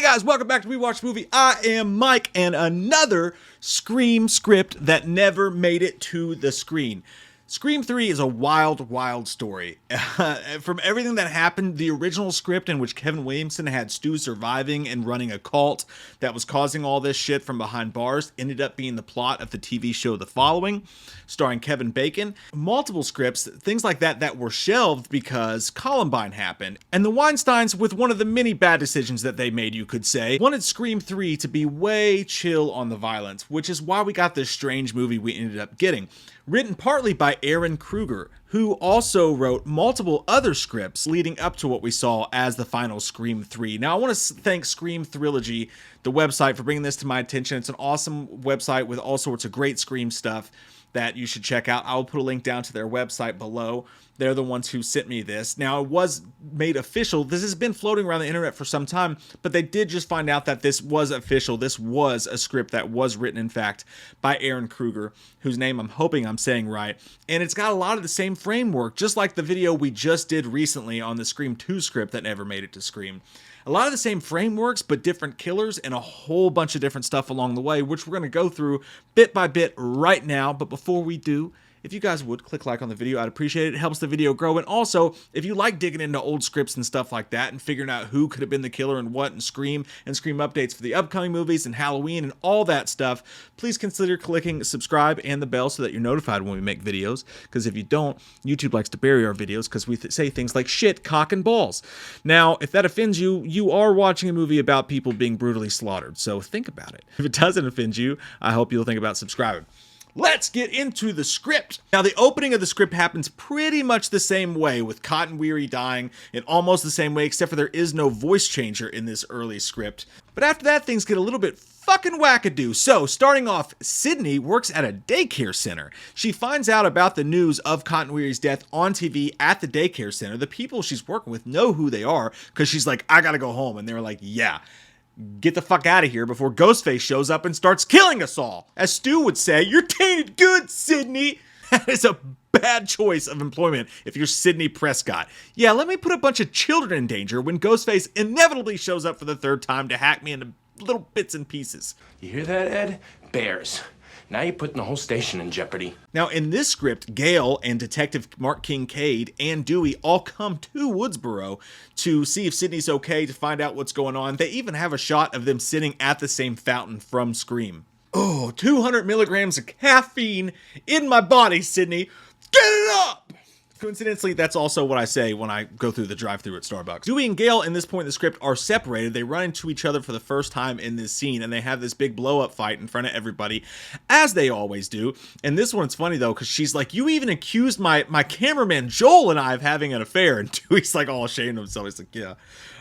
guys, welcome back to We Watch Movie. I am Mike, and another Scream script that never made it to the screen. Scream 3 is a wild, wild story. From everything that happened, the original script in which Kevin Williamson had Stu surviving and running a cult that was causing all this shit from behind bars ended up being the plot of the TV show The Following, starring Kevin Bacon. Multiple scripts, things like that were shelved because Columbine happened. And the Weinsteins, with one of the many bad decisions that they made, you could say, wanted Scream 3 to be way chill on the violence, which is why we got this strange movie we ended up getting. Written partly by Aaron Kruger, who also wrote multiple other scripts leading up to what we saw as the final Scream 3. Now, I want to thank Scream Trilogy, the website, for bringing this to my attention. It's an awesome website with all sorts of great Scream stuff that you should check out. I will put a link down to their website below. They're the ones who sent me this. Now, it was made official. This has been floating around the internet for some time, but they did just find out that this was official. This was a script that was written, in fact, by Aaron Kruger, whose name I'm hoping I'm saying right. And it's got a lot of the same framework, just like the video we just did recently on the Scream 2 script that never made it to Scream. A lot of the same frameworks, but different killers and a whole bunch of different stuff along the way, which we're going to go through bit by bit right now. But before we do, if you guys would click like on the video, I'd appreciate it. It helps the video grow. And also, if you like digging into old scripts and stuff like that and figuring out who could have been the killer and what, and Scream updates for the upcoming movies and Halloween and all that stuff, please consider clicking subscribe and the bell so that you're notified when we make videos. Because if you don't, YouTube likes to bury our videos because we say things like shit, cock, and balls. Now, if that offends you, you are watching a movie about people being brutally slaughtered. So think about it. If it doesn't offend you, I hope you'll think about subscribing. Let's get into the script. Now, the opening of the script happens pretty much the same way, with Cotton Weary dying in almost the same way, except for there is no voice changer in this early script. But after that, things get a little bit fucking wackadoo. So, starting off, Sydney works at a daycare center. She finds out about the news of Cotton Weary's death on TV at the daycare center. The people she's working with know who they are, because she's like, I gotta go home. And they're like, yeah. Get the fuck out of here before Ghostface shows up and starts killing us all. As Stu would say, you're tainted good, Sydney. That is a bad choice of employment if you're Sidney Prescott. Yeah, let me put a bunch of children in danger when Ghostface inevitably shows up for the third time to hack me into little bits and pieces. You hear that, Ed? Bears. Now you're putting the whole station in jeopardy. Now, in this script, Gail and Detective Mark Kincaid and Dewey all come to Woodsboro to see if Sydney's okay, to find out what's going on. They even have a shot of them sitting at the same fountain from Scream. Oh, 200 milligrams of caffeine in my body, Sydney. Get it up! Coincidentally, that's also what I say when I go through the drive-thru at Starbucks. Dewey and Gail, in this point in the script, are separated. They run into each other for the first time in this scene, and they have this big blow-up fight in front of everybody, as they always do. And this one's funny, though, because she's like, you even accused my cameraman Joel and I of having an affair. And Dewey's like all ashamed of himself. He's like, yeah,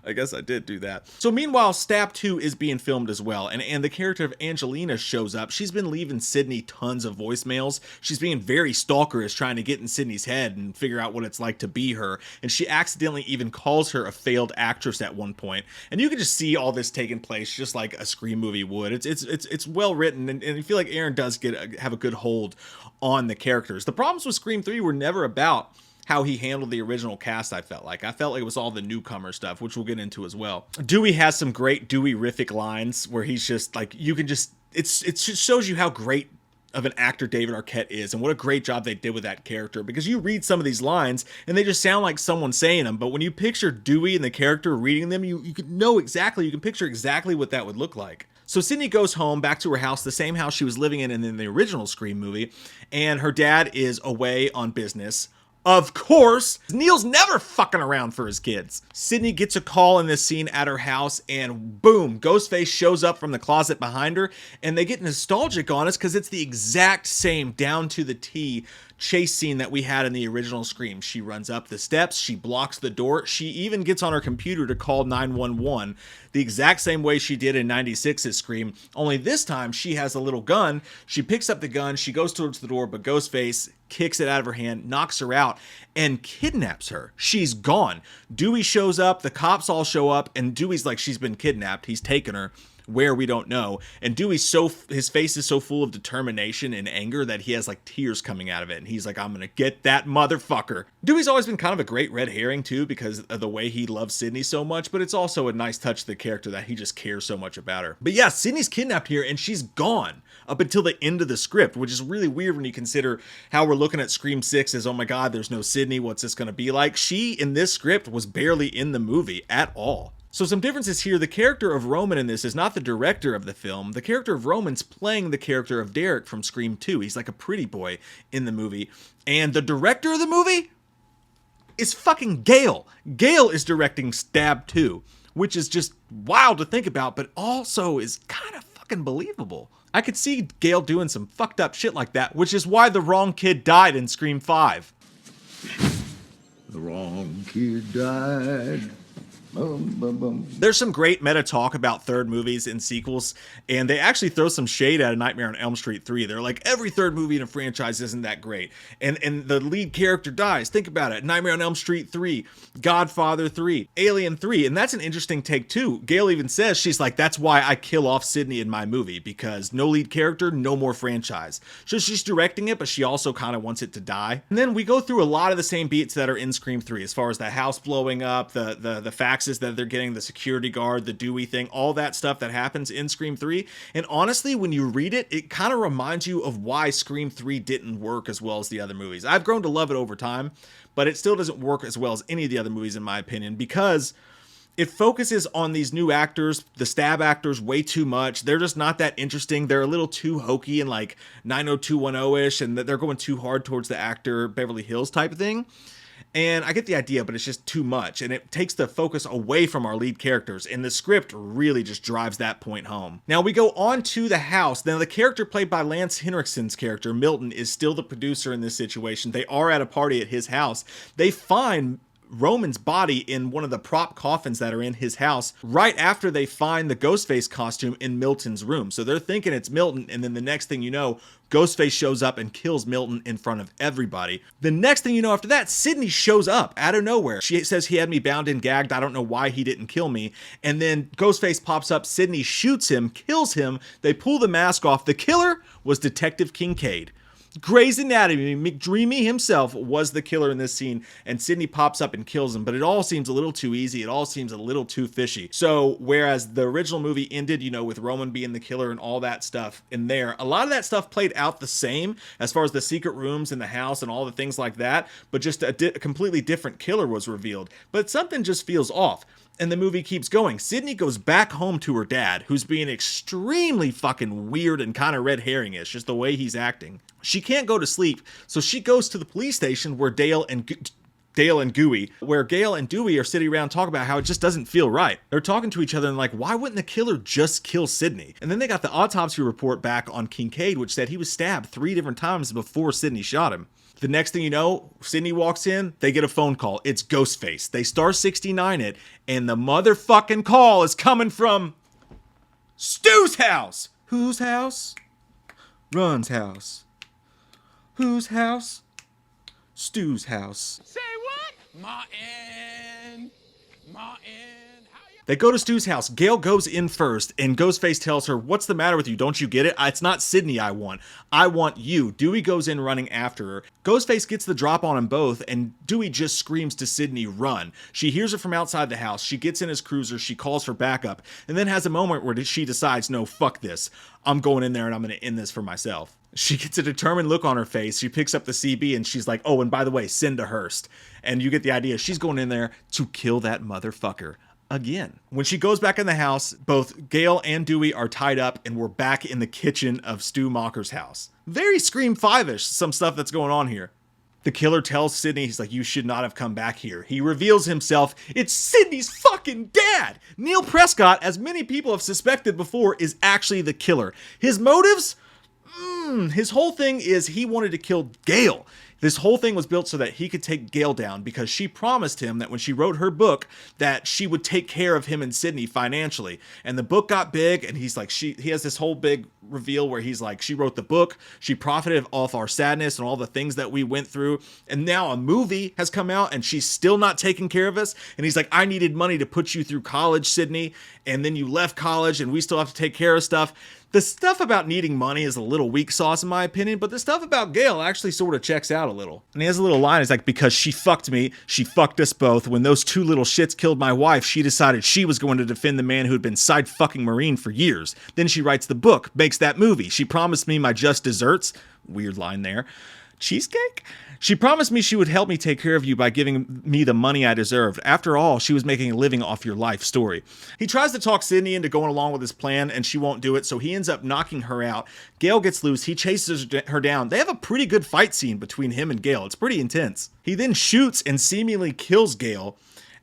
I guess I did do that. So meanwhile, Stab 2 is being filmed as well, and the character of Angelina shows up. She's been leaving Sydney tons of voicemails. She's being very stalkerish, trying to get in Sydney's head and figure out what it's like to be her, and she accidentally even calls her a failed actress at one point. And you can just see all this taking place just like a Scream movie would. It's well written, and I feel like Aaron does have a good hold on the characters. The problems with Scream 3 were never about how he handled the original cast. I felt like it was all the newcomer stuff, which we'll get into as well. Dewey has some great Dewey-rific lines where he's just like, it just shows you how great of an actor David Arquette is, and what a great job they did with that character, because you read some of these lines and they just sound like someone saying them, but when you picture Dewey and the character reading them, you can picture exactly what that would look like. So Sydney goes home back to her house, the same house she was living in the original Scream movie, and her dad is away on business. Of course, Neil's never fucking around for his kids. Sydney gets a call in this scene at her house, and boom, Ghostface shows up from the closet behind her, and they get nostalgic on us because it's the exact same, down to the T, chase scene that we had in the original Scream. She runs up the steps, she blocks the door, she even gets on her computer to call 911, the exact same way she did in 96's Scream, only this time she has a little gun. She picks up the gun, she goes towards the door, but Ghostface kicks it out of her hand, knocks her out, and kidnaps her. She's gone. Dewey shows up, the cops all show up, and Dewey's like, she's been kidnapped, he's taken her. Where we don't know. And Dewey's his face is so full of determination and anger that he has like tears coming out of it. And he's like, I'm gonna get that motherfucker. Dewey's always been kind of a great red herring too, because of the way he loves Sydney so much, but it's also a nice touch to the character that he just cares so much about her. But yeah, Sydney's kidnapped here and she's gone up until the end of the script, which is really weird when you consider how we're looking at Scream 6 as, oh my god, there's no Sydney, what's this gonna be like? She, in this script, was barely in the movie at all. So some differences here. The character of Roman in this is not the director of the film. The character of Roman's playing the character of Derek from Scream 2. He's like a pretty boy in the movie. And the director of the movie is fucking Gale. Gale is directing Stab 2, which is just wild to think about, but also is kind of fucking believable. I could see Gale doing some fucked up shit like that, which is why the wrong kid died in Scream 5. The wrong kid died. Boom, boom, boom. There's some great meta talk about third movies and sequels, and they actually throw some shade at A Nightmare on Elm Street 3. They're like, every third movie in a franchise isn't that great. And the lead character dies. Think about it. Nightmare on Elm Street 3, Godfather 3, Alien 3. And that's an interesting take too. Gail even says, she's like, that's why I kill off Sydney in my movie, because no lead character, no more franchise. So she's directing it, but she also kind of wants it to die. And then we go through a lot of the same beats that are in Scream 3, as far as the house blowing up, the faxes that they're getting, the security guard, the Dewey thing, all that stuff that happens in Scream 3. And honestly, when you read it, it kind of reminds you of why Scream 3 didn't work as well as the other movies. I've grown to love it over time, but it still doesn't work as well as any of the other movies in my opinion, because it focuses on these new actors, the Stab actors, way too much. They're just not that interesting. They're a little too hokey and like 90210-ish, and they're going too hard towards the actor Beverly Hills type of thing. And I get the idea, but it's just too much. And it takes the focus away from our lead characters. And the script really just drives that point home. Now we go on to the house. Now the character played by Lance Henriksen's character, Milton, is still the producer in this situation. They are at a party at his house. They find Roman's body in one of the prop coffins that are in his house right after they find the Ghostface costume in Milton's room. So they're thinking it's Milton, and then the next thing you know, Ghostface shows up and kills Milton in front of everybody. The next thing you know after that, Sydney shows up out of nowhere. She says he had me bound and gagged. I don't know why he didn't kill me. And then Ghostface pops up. Sydney shoots him, kills him. They pull the mask off. The killer was Detective Kincaid. Grey's Anatomy, McDreamy himself was the killer in this scene, and Sydney pops up and kills him, but it all seems a little too easy. It all seems a little too fishy. So whereas the original movie ended, with Roman being the killer and all that stuff in there, a lot of that stuff played out the same as far as the secret rooms in the house and all the things like that, but just a completely different killer was revealed. But something just feels off. And the movie keeps going. Sydney goes back home to her dad, who's being extremely fucking weird and kind of red herring-ish, just the way he's acting. She can't go to sleep, so she goes to the police station where Gale and Dewey are sitting around talking about how it just doesn't feel right. They're talking to each other and like, why wouldn't the killer just kill Sydney? And then they got the autopsy report back on Kincaid, which said he was stabbed 3 different times before Sydney shot him. The next thing you know, Sydney walks in, they get a phone call. It's Ghostface. They star 69 it, and the motherfucking call is coming from Stu's house. Whose house? Run's house. Whose house? Stu's house. Say what? Martin. They go to Stu's house. Gail goes in first, and Ghostface tells her, what's the matter with you? Don't you get it? It's not Sydney I want you. Dewey goes in running after her. Ghostface gets the drop on them both, and Dewey just screams to Sydney, run. She hears it from outside the house. She gets in his cruiser. She calls for backup, and then has a moment where she decides, no, fuck this. I'm going in there, and I'm going to end this for myself. She gets a determined look on her face. She picks up the CB, and she's like, oh, and by the way, send to Hurst. And you get the idea. She's going in there to kill that motherfucker again. When she goes back in the house, both Gale and Dewey are tied up, and we're back in the kitchen of Stu Macher's house. Very Scream 5-ish, some stuff that's going on here. The killer tells Sydney, he's like, you should not have come back here. He reveals himself. It's Sydney's fucking dad! Neil Prescott, as many people have suspected before, is actually the killer. His motives? His whole thing is he wanted to kill Gale. This whole thing was built so that he could take Gale down, because she promised him that when she wrote her book that she would take care of him and Sydney financially. And the book got big, and he's like, he has this whole big reveal where he's like, she wrote the book, she profited off our sadness and all the things that we went through, and now a movie has come out and she's still not taking care of us. And he's like, I needed money to put you through college, Sydney, and then you left college and we still have to take care of stuff. The stuff about needing money is a little weak sauce in my opinion, but the stuff about Gail actually sort of checks out a little. And he has a little line, it's like, because she fucked me, she fucked us both. When those two little shits killed my wife, she decided she was going to defend the man who had been side fucking Marine for years. Then she writes the book, makes that movie. She promised me my just desserts. Weird line there. Cheesecake? She promised me she would help me take care of you by giving me the money I deserved. After all, she was making a living off your life story. He tries to talk Sydney into going along with his plan, and she won't do it, so he ends up knocking her out. Gail gets loose. He chases her down. They have a pretty good fight scene between him and Gail. It's pretty intense. He then shoots and seemingly kills Gail,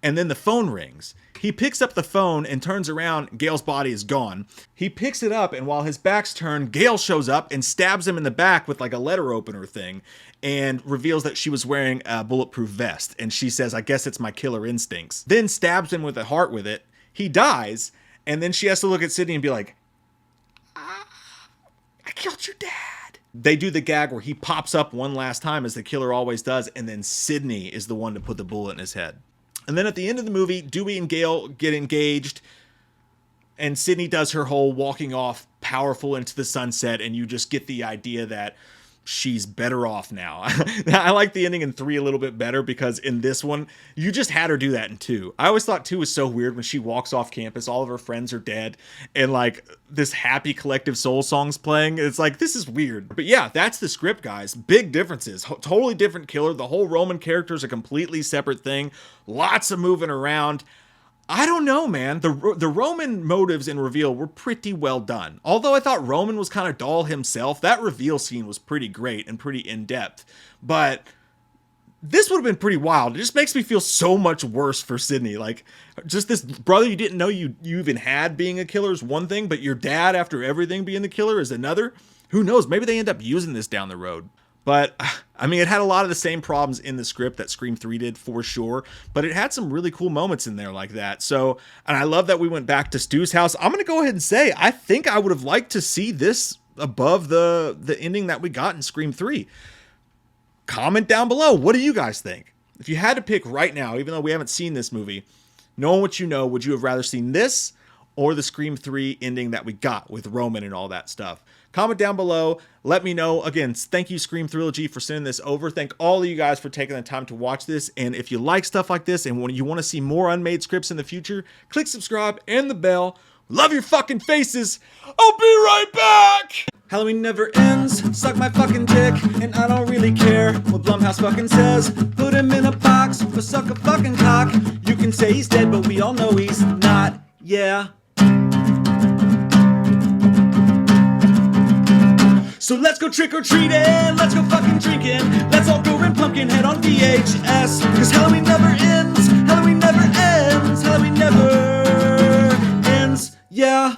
and then the phone rings. He picks up the phone and turns around. Gail's body is gone. He picks it up, and while his back's turned, Gail shows up and stabs him in the back with like a letter opener thing and reveals that she was wearing a bulletproof vest. And she says, I guess it's my killer instincts. Then stabs him with a heart with it. He dies, and then she has to look at Sydney and be like, I killed your dad. They do the gag where he pops up one last time, as the killer always does, and then Sydney is the one to put the bullet in his head. And then at the end of the movie, Dewey and Gail get engaged, and Sydney does her whole walking off powerful into the sunset, and you just get the idea that she's better off now. I like the ending in 3 a little bit better, because in this one, you just had her do that in 2. I always thought 2 was so weird when she walks off campus, all of her friends are dead, and like this happy collective soul song's playing. It's like, this is weird. But yeah, that's the script, guys. Big differences. Totally different killer. The whole Roman character is a completely separate thing. Lots of moving around. I don't know, man. The Roman motives in reveal were pretty well done. Although I thought Roman was kind of dull himself, that reveal scene was pretty great and pretty in-depth. But this would have been pretty wild. It just makes me feel so much worse for Sydney. Like, just this brother you didn't know you even had being a killer is one thing, but your dad after everything being the killer is another. Who knows? Maybe they end up using this down the road. But, I mean, it had a lot of the same problems in the script that Scream 3 did, for sure. But it had some really cool moments in there like that. So, and I love that we went back to Stu's house. I'm going to go ahead and say, I think I would have liked to see this above the ending that we got in Scream 3. Comment down below. What do you guys think? If you had to pick right now, even though we haven't seen this movie, knowing what you know, would you have rather seen this or the Scream 3 ending that we got with Roman and all that stuff? Comment down below. Let me know. Again, thank you, Scream Trilogy, for sending this over. Thank all of you guys for taking the time to watch this. And if you like stuff like this and when you want to see more unmade scripts in the future, click subscribe and the bell. Love your fucking faces. I'll be right back. Halloween never ends. Suck my fucking dick. And I don't really care what Blumhouse fucking says. Put him in a box or suck a fucking cock. You can say he's dead, but we all know he's not. Yeah. So let's go trick-or-treating, let's go fucking drinking, let's all go rent Pumpkinhead on VHS, cause Halloween never ends, Halloween never ends, Halloween never ends, yeah.